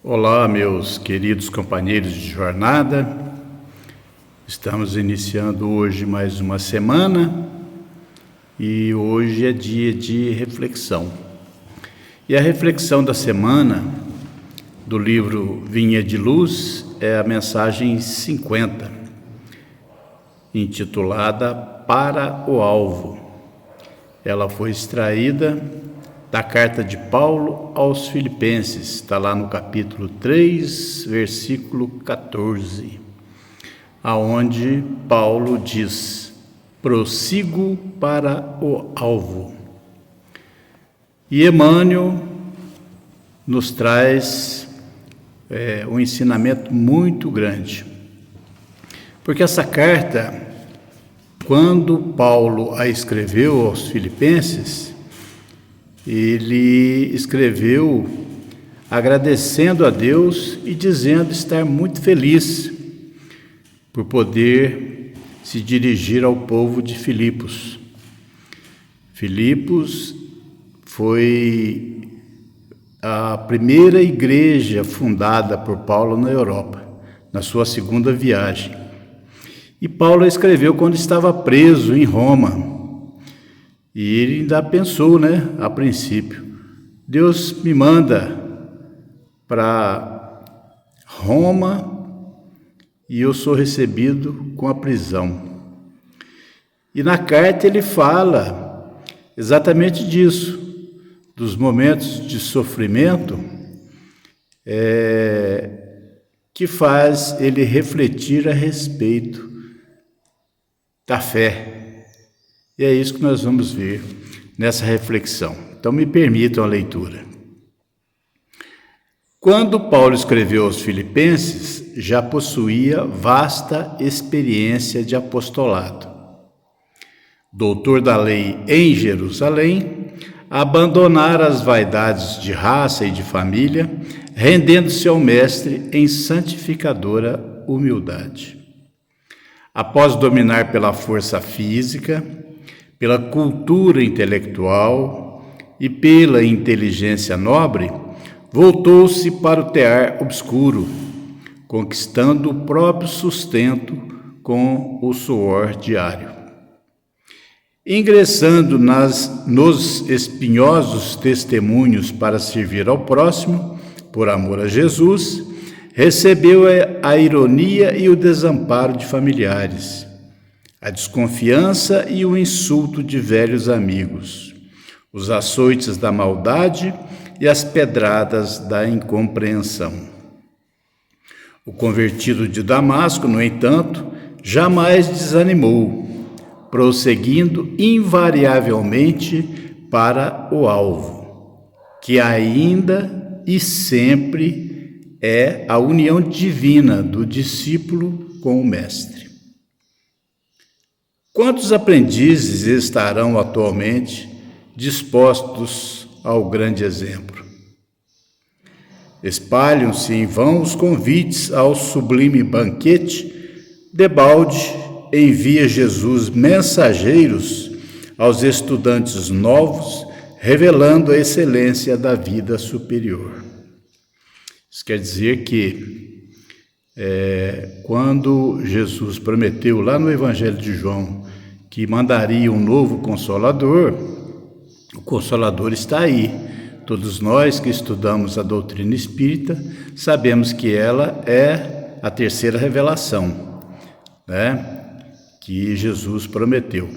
Olá, meus queridos companheiros de jornada. Estamos iniciando hoje mais uma semana e hoje é dia de reflexão. E a reflexão da semana do livro Vinha de Luz é a mensagem 50, intitulada Para o Alvo. Ela foi extraída da carta de Paulo aos Filipenses, está lá no capítulo 3, versículo 14, aonde Paulo diz: prossigo para o alvo. E Emmanuel nos traz um ensinamento muito grande, porque essa carta, quando Paulo a escreveu aos Filipenses, ele escreveu agradecendo a Deus e dizendo estar muito feliz por poder se dirigir ao povo de Filipos. Filipos foi a primeira igreja fundada por Paulo na Europa, na sua segunda viagem. E Paulo escreveu quando estava preso em Roma. E ele ainda pensou, a princípio, Deus me manda para Roma e eu sou recebido com a prisão. E na carta ele fala exatamente disso, dos momentos de sofrimento que faz ele refletir a respeito da fé. E é isso que nós vamos ver nessa reflexão. Então me permitam a leitura. Quando Paulo escreveu aos Filipenses, já possuía vasta experiência de apostolado. Doutor da lei em Jerusalém, abandonara as vaidades de raça e de família, rendendo-se ao Mestre em santificadora humildade. Após dominar pela força física, pela cultura intelectual e pela inteligência nobre, voltou-se para o tear obscuro, conquistando o próprio sustento com o suor diário. Ingressando nos espinhosos testemunhos para servir ao próximo, por amor a Jesus, recebeu a ironia e o desamparo de familiares, a desconfiança e o insulto de velhos amigos, os açoites da maldade e as pedradas da incompreensão. O convertido de Damasco, no entanto, jamais desanimou, prosseguindo invariavelmente para o alvo, que ainda e sempre é a união divina do discípulo com o Mestre. Quantos aprendizes estarão atualmente dispostos ao grande exemplo? Espalham-se em vão os convites ao sublime banquete, debalde envia Jesus mensageiros aos estudantes novos, revelando a excelência da vida superior. Isso quer dizer que quando Jesus prometeu lá no Evangelho de João que mandaria um novo Consolador, o Consolador está aí. Todos nós que estudamos a doutrina espírita sabemos que ela é a terceira revelação, que Jesus prometeu.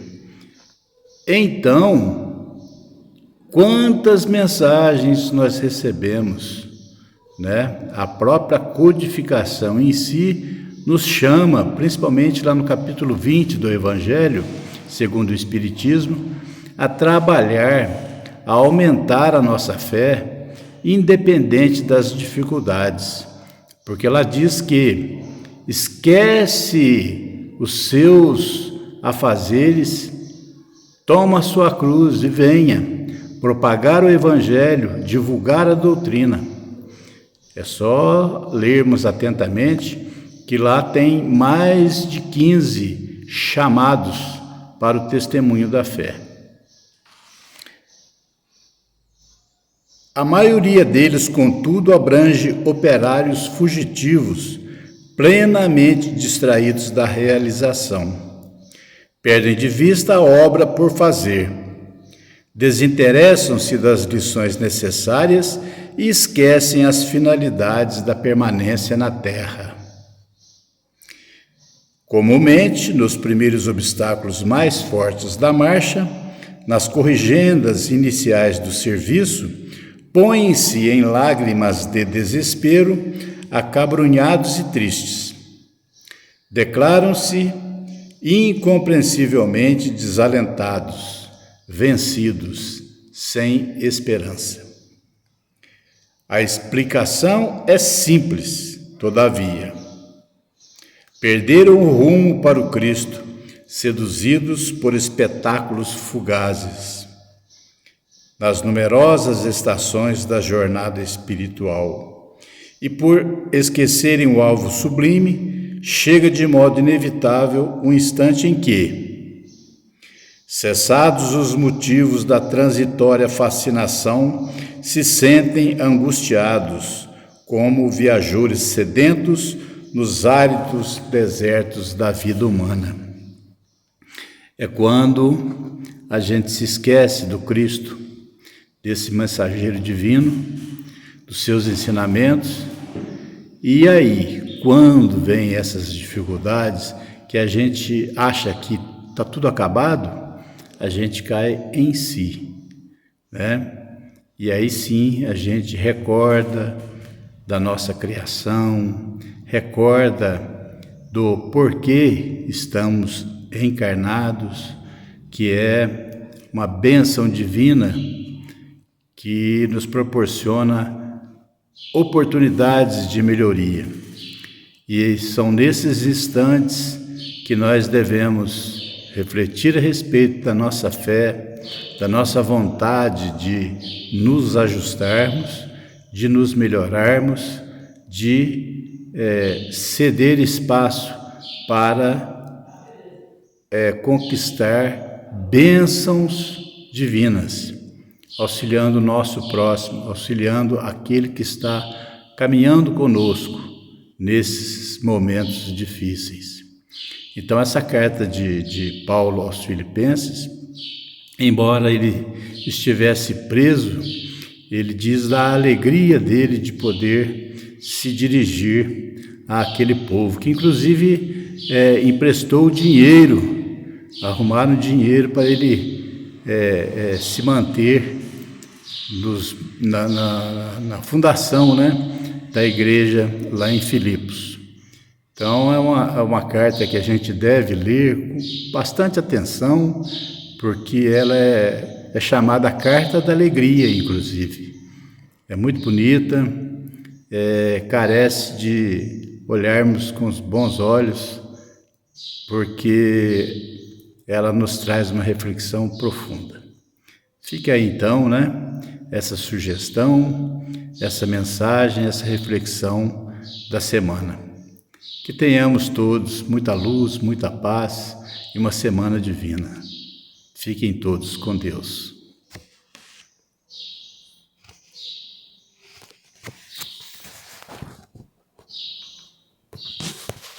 Então, quantas mensagens nós recebemos, A própria codificação em si nos chama, principalmente lá no capítulo 20 do Evangelho, segundo o Espiritismo, a trabalhar, a aumentar a nossa fé, independente das dificuldades. Porque ela diz que esquece os seus afazeres, toma a sua cruz e venha propagar o Evangelho, divulgar a doutrina. É só lermos atentamente que lá tem mais de 15 chamados para o testemunho da fé. A maioria deles, contudo, abrange operários fugitivos, plenamente distraídos da realização. Perdem de vista a obra por fazer. Desinteressam-se das lições necessárias e esquecem as finalidades da permanência na terra. Comumente, nos primeiros obstáculos mais fortes da marcha, nas corrigendas iniciais do serviço, põem-se em lágrimas de desespero, acabrunhados e tristes. Declaram-se incompreensivelmente desalentados, vencidos, sem esperança. A explicação é simples, todavia. Perderam o rumo para o Cristo, seduzidos por espetáculos fugazes. Nas numerosas estações da jornada espiritual, e por esquecerem o alvo sublime, chega de modo inevitável um instante em que, cessados os motivos da transitória fascinação, se sentem angustiados, como viajores sedentos nos áridos desertos da vida humana. É quando a gente se esquece do Cristo, desse mensageiro divino, dos seus ensinamentos, e aí, quando vem essas dificuldades, que a gente acha que está tudo acabado, a gente cai em si, né? E aí sim a gente recorda da nossa criação, recorda do porquê estamos encarnados, que é uma bênção divina que nos proporciona oportunidades de melhoria. E são nesses instantes que nós devemos refletir a respeito da nossa fé, da nossa vontade de nos ajustarmos, de nos melhorarmos, de ceder espaço para conquistar bênçãos divinas, auxiliando o nosso próximo, auxiliando aquele que está caminhando conosco nesses momentos difíceis. Então, essa carta de Paulo aos Filipenses, embora ele estivesse preso, ele diz da alegria dele de poder se dirigir àquele povo, que inclusive emprestou dinheiro, arrumaram dinheiro para ele se manter na fundação, da igreja lá em Filipos. Então é uma carta que a gente deve ler com bastante atenção, porque ela é chamada a Carta da Alegria, inclusive. É muito bonita, carece de olharmos com os bons olhos, porque ela nos traz uma reflexão profunda. Fique aí então, essa sugestão, essa mensagem, essa reflexão da semana. Que tenhamos todos muita luz, muita paz e uma semana divina. Fiquem todos com Deus.